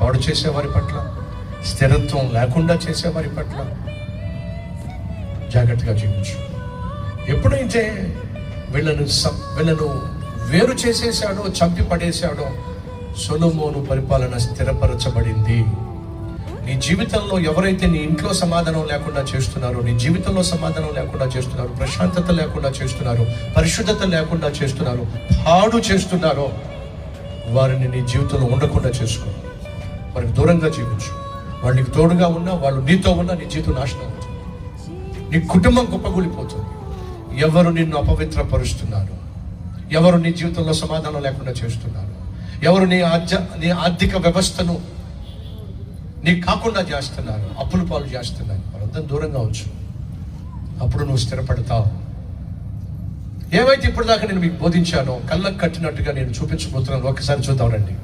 పాడు చేసేవారి పట్ల, స్థిరత్వం లేకుండా చేసేవారి పట్ల జాగ్రత్తగా జీవించు. ఎప్పుడైతే వీళ్ళను వేరు చేసేసాడో, చంపి పడేశాడో, సొలొమోను పరిపాలన స్థిరపరచబడింది. నీ జీవితంలో ఎవరైతే నీ ఇంట్లో సమాధానం లేకుండా చేస్తున్నారో, నీ జీవితంలో సమాధానం లేకుండా చేస్తున్నారు, ప్రశాంతత లేకుండా చేస్తున్నారు, పరిశుద్ధత లేకుండా చేస్తున్నారు, పాడు చేస్తున్నారో, వారిని నీ జీవితంలో ఉండకుండా చేసుకో. వారికి దూరంగా జీవించు. వాళ్ళు నీకు తోడుగా ఉన్నా, వాళ్ళు నీతో ఉన్నా, నీ జీవితం నాశనం అవుతుంది. నీ కుటుంబం కుప్పగూలిపోతుంది. ఎవరు నిన్ను అపవిత్రపరుస్తున్నారు, ఎవరు నీ జీవితంలో సమాధానం లేకుండా చేస్తున్నారు, ఎవరు నీ ఆర్థిక వ్యవస్థను నీకు కాకుండా చేస్తున్నారు, అప్పుల పాలు చేస్తున్నారు, వాళ్ళందరూ దూరంగా ఉంచు. అప్పుడు నువ్వు స్థిరపడతావు. ఏవైతే ఇప్పుడు దాకా నేను మీకు బోధించానో కళ్ళకు కట్టినట్టుగా నేను చూపించబోతున్నాను. ఒకసారి చూద్దాం రండి.